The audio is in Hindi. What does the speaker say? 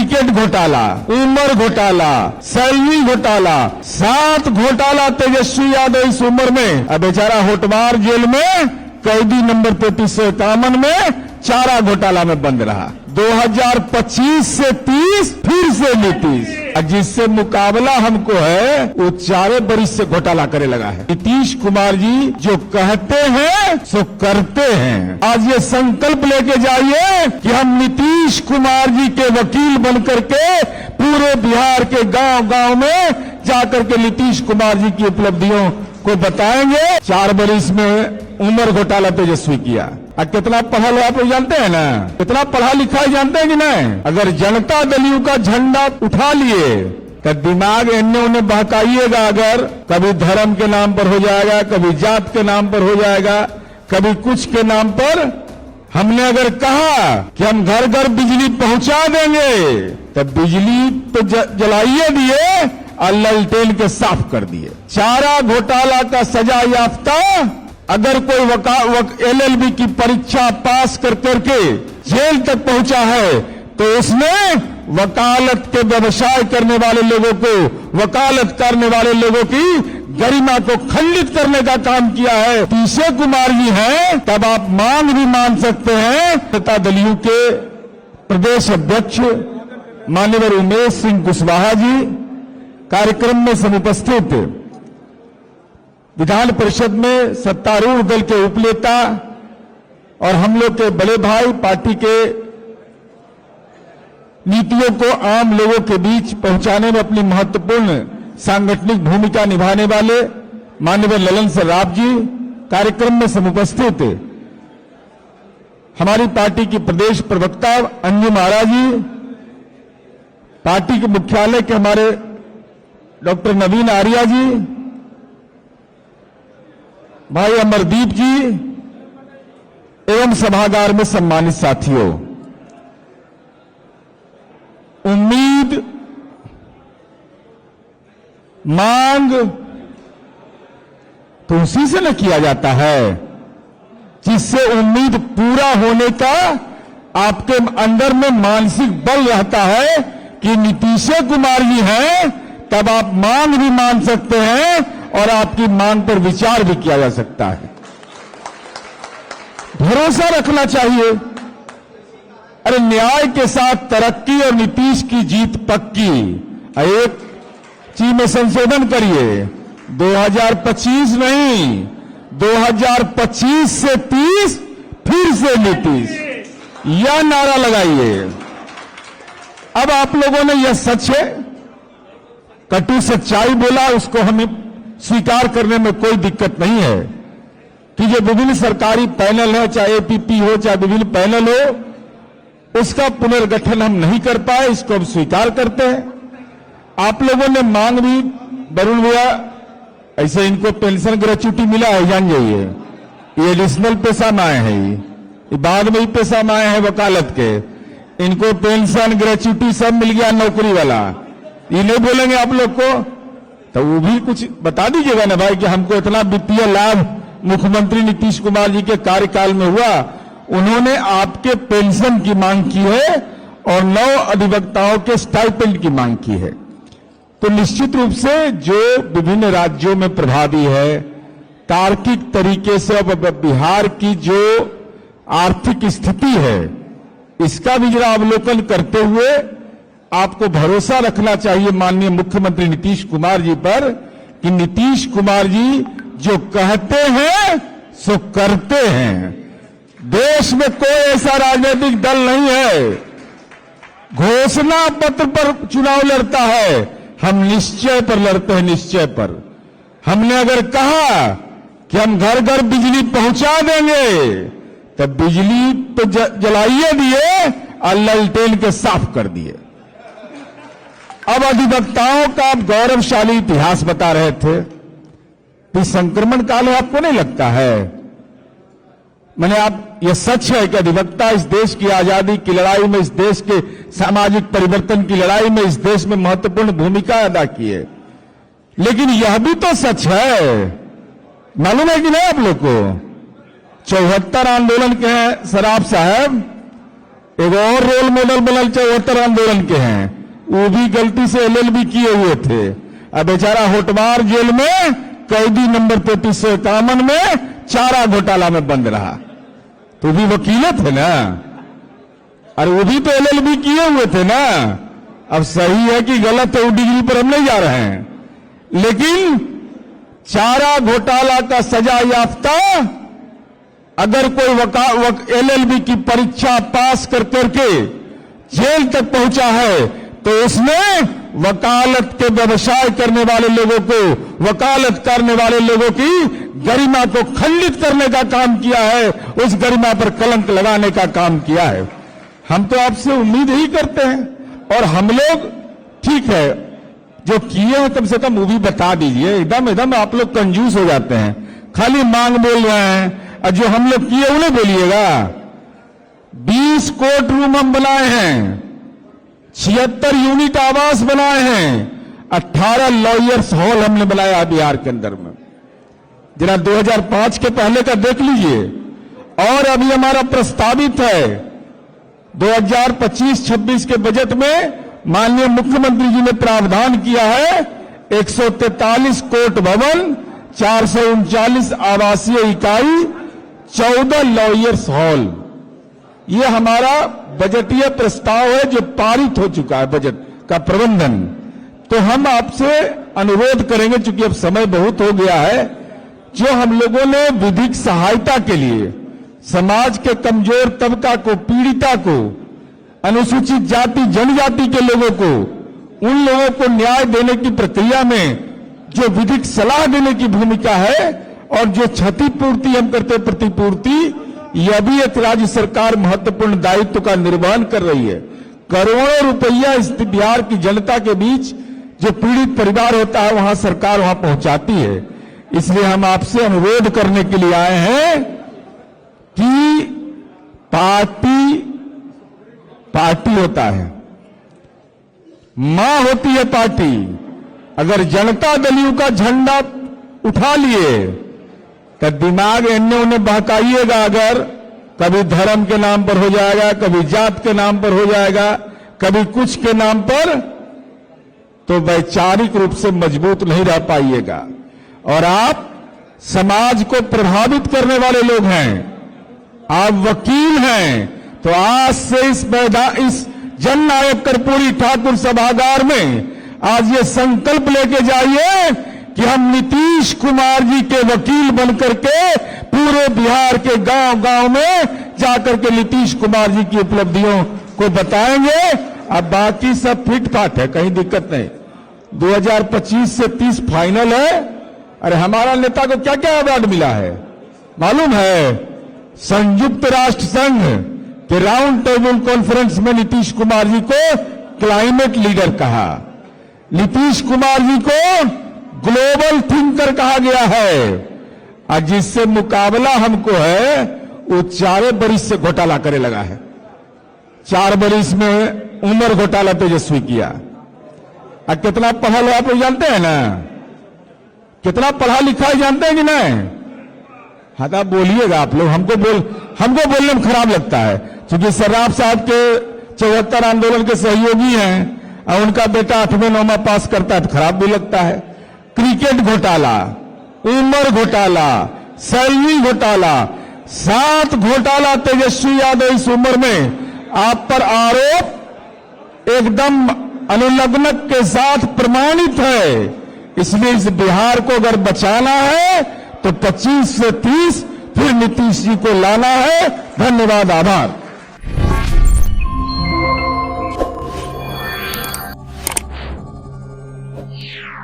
टिकट घोटाला, उम्र घोटाला, सैलरी घोटाला, 7 घोटाला तेजस्वी यादव इस उम्र में। अब बेचारा होटवार जेल में कैदी नंबर 3351 में चारा घोटाला में बंद रहा। 2025 से 30 फिर से नीतीश, जिससे मुकाबला हमको है वो 4 बरिस से घोटाला करे लगा है। नीतीश कुमार जी जो कहते हैं सो करते हैं। आज ये संकल्प लेके जाइए कि हम नीतीश कुमार जी के वकील बनकर के पूरे बिहार के गांव-गांव में जाकर के नीतीश कुमार जी की उपलब्धियों को बताएंगे। 4 बरिस में उम्र घोटाला तेजस्वी किया। और कितना पढ़ा लिखा आप लोग जानते हैं ना, कितना पढ़ा लिखा है जानते हैं कि नहीं? अगर जनता दल का झंडा उठा लिए तो दिमाग इन्ने उन्हें बहकाइएगा। अगर कभी धर्म के नाम पर हो जाएगा, कभी जात के नाम पर हो जाएगा, कभी कुछ के नाम पर। हमने अगर कहा कि हम घर घर बिजली पहुंचा देंगे तो बिजली तो जलाइए दिए और ललटेन के साफ कर दिए। चारा घोटाला का सजा याफ्ता अगर कोई LLB की परीक्षा पास कर करके जेल तक पहुंचा है तो उसने वकालत के व्यवसाय करने वाले लोगों को, वकालत करने वाले लोगों की गरिमा को खंडित करने का काम किया है। नीतीश कुमार जी हैं तब आप मांग भी मान सकते हैं। जनता दल के प्रदेश अध्यक्ष माननीय उमेश सिंह कुशवाहा जी कार्यक्रम में समुपस्थित, विधान परिषद में सत्तारूढ़ दल के उपनेता और हम लोग के बड़े भाई, पार्टी के नीतियों को आम लोगों के बीच पहुंचाने में अपनी महत्वपूर्ण सांगठनिक भूमिका निभाने वाले माननीय ललन सराफ जी कार्यक्रम में समुपस्थित, हमारी पार्टी की प्रदेश प्रवक्ता अंजुम आरा जी, पार्टी के मुख्यालय के हमारे डॉक्टर नवीन आर्या जी, भाई अमरदीप जी एवं सभागार में सम्मानित साथियों, उम्मीद मांग तो उसी से न किया जाता है जिससे उम्मीद पूरा होने का आपके अंदर में मानसिक बल रहता है कि नीतीश कुमार जी हैं, तब आप मांग भी मान सकते हैं और आपकी मांग पर विचार भी किया जा सकता है। भरोसा रखना चाहिए। अरे न्याय के साथ तरक्की और नीतीश की जीत पक्की। एक चीज में संशोधन करिए, 2025 नहीं, 2025 से 30 फिर से नीतीश, यह नारा लगाइए। अब आप लोगों ने यह सच है, कटु सच्चाई बोला, उसको हमें स्वीकार करने में कोई दिक्कत नहीं है कि जो विभिन्न सरकारी पैनल है, चाहे APP हो चाहे विभिन्न पैनल हो, उसका पुनर्गठन हम नहीं कर पाए, इसको हम स्वीकार करते हैं। आप लोगों ने मांग भी, वरुण भैया ऐसे इनको पेंशन ग्रेच्युटी मिला है, जान जाइए, ये एडिशनल पेशा में आए हैं, ये बाद में ही पेशा में आए हैं वकालत के, इनको पेंशन ग्रेच्युटी सब मिल गया नौकरी वाला। ये नहीं बोलेंगे आप लोग को तो वो भी कुछ बता दीजिएगा ना भाई कि हमको इतना वित्तीय लाभ मुख्यमंत्री नीतीश कुमार जी के कार्यकाल में हुआ। उन्होंने आपके पेंशन की मांग की है और 9 अधिवक्ताओं के स्टाइपेंड की मांग की है। तो निश्चित रूप से जो विभिन्न राज्यों में प्रभावी है, तार्किक तरीके से बिहार की जो आर्थिक स्थिति है इसका भी जरा अवलोकन करते हुए आपको भरोसा रखना चाहिए माननीय मुख्यमंत्री नीतीश कुमार जी पर कि नीतीश कुमार जी जो कहते हैं सो करते हैं। देश में कोई ऐसा राजनीतिक दल नहीं है घोषणा पत्र पर चुनाव लड़ता है, हम निश्चय पर लड़ते हैं, निश्चय पर। हमने अगर कहा कि हम घर घर बिजली पहुंचा देंगे तो बिजली तो जलाइए दिए और ललटेन के साफ कर दिए। अब अधिवक्ताओं का आप गौरवशाली इतिहास बता रहे थे, तो संक्रमण काल है, आपको नहीं लगता है? मैंने आप यह सच है कि अधिवक्ता इस देश की आजादी की लड़ाई में, इस देश के सामाजिक परिवर्तन की लड़ाई में, इस देश में महत्वपूर्ण भूमिका अदा की है। लेकिन यह भी तो सच है, मालूम है कि नहीं आप लोग को? 74 आंदोलन के हैं सराफ साहब, एक और रोल मॉडल बनल 74 आंदोलन के हैं, वो भी गलती से LLB किए हुए थे। अब बेचारा होटवार जेल में कैदी नंबर 3351 में चारा घोटाला में बंद रहा। तो भी वकील थे ना, और वो भी तो LLB किए हुए थे ना। अब सही है कि गलत है, वो डिग्री पर हम नहीं जा रहे हैं, लेकिन चारा घोटाला का सजा याफ्ता अगर कोई LLB की परीक्षा पास कर करके जेल तक पहुंचा है तो उसने वकालत के व्यवसाय करने वाले लोगों को, वकालत करने वाले लोगों की गरिमा को खंडित करने का काम किया है, उस गरिमा पर कलंक लगाने का काम किया है। हम तो आपसे उम्मीद ही करते हैं, और हम लोग ठीक है जो किए हैं कम से कम वो भी बता दीजिए। एकदम आप लोग कंजूस हो जाते हैं, खाली मांग बोल रहे हैं, और जो हम लोग किए उन्हें बोलिएगा। 20 कोर्ट रूम हम बनाए हैं, 76 यूनिट आवास बनाए हैं, 18 लॉयर्स हॉल हमने बनाया बिहार के अंदर में। जरा 2005 के पहले का देख लीजिए। और अभी हमारा प्रस्तावित है 2025-26 के बजट में माननीय मुख्यमंत्री जी ने प्रावधान किया है 143 कोर्ट भवन, 439 आवासीय इकाई, 14 लॉयर्स हॉल। ये हमारा बजटीय प्रस्ताव है जो पारित हो चुका है, बजट का प्रबंधन। तो हम आपसे अनुरोध करेंगे, चूंकि अब समय बहुत हो गया है, जो हम लोगों ने विधिक सहायता के लिए समाज के कमजोर तबका को, पीड़िता को, अनुसूचित जाति जनजाति के लोगों को, उन लोगों को न्याय देने की प्रक्रिया में जो विधिक सलाह देने की भूमिका है और जो क्षतिपूर्ति हम करते प्रतिपूर्ति, यह भी एक राज्य सरकार महत्वपूर्ण दायित्व का निर्वहन कर रही है। करोड़ों रुपया इस बिहार की जनता के बीच जो पीड़ित परिवार होता है वहां सरकार वहां पहुंचाती है। इसलिए हम आपसे अनुरोध करने के लिए आए हैं कि पार्टी होता है, मां होती है पार्टी। अगर जनता दलियों का झंडा उठा लिए तो दिमाग इन्हें उन्हें बहकाइएगा। अगर कभी धर्म के नाम पर हो जाएगा, कभी जात के नाम पर हो जाएगा, कभी कुछ के नाम पर, तो वैचारिक रूप से मजबूत नहीं रह पाइएगा। और आप समाज को प्रभावित करने वाले लोग हैं, आप वकील हैं, तो आज से इस जननायक कर्पूरी ठाकुर सभागार में आज ये संकल्प लेके जाइए कि हम नीतीश कुमार जी के वकील बनकर के पूरे बिहार के गांव-गांव में जाकर के नीतीश कुमार जी की उपलब्धियों को बताएंगे। अब बाकी सब फिट फाट है, कहीं दिक्कत नहीं। 2025 से 30 फाइनल है। अरे हमारा नेता को क्या क्या अवार्ड मिला है मालूम है? संयुक्त राष्ट्र संघ के राउंड टेबल कॉन्फ्रेंस में नीतीश कुमार जी को क्लाइमेट लीडर कहा, नीतीश कुमार जी को ग्लोबल थिंकर कहा गया है। और जिससे मुकाबला हमको है वो 4 बरिस से घोटाला करे लगा है। 4 बरिस में उम्र घोटाला तेजस्वी किया। और कितना पढ़ा लो आप लोग जानते हैं ना? कितना पढ़ा लिखा है जानते हैं कि नहीं? हाँ तो आप बोलिएगा आप लोग। हमको बोलने में खराब लगता है, क्योंकि सर्राफ साहब के 74 आंदोलन के सहयोगी हैं और उनका बेटा 8वें 9वां पास करता है तो खराब भी लगता है। क्रिकेट घोटाला, उम्र घोटाला, सैलरी घोटाला, 7 घोटाला तेजस्वी यादव इस उम्र में आप पर आरोप एकदम अनुलग्नक के साथ प्रमाणित है। इसलिए इस बिहार को अगर बचाना है तो 25 से 30 फिर नीतीश जी को लाना है। धन्यवाद, आभार। Yeah.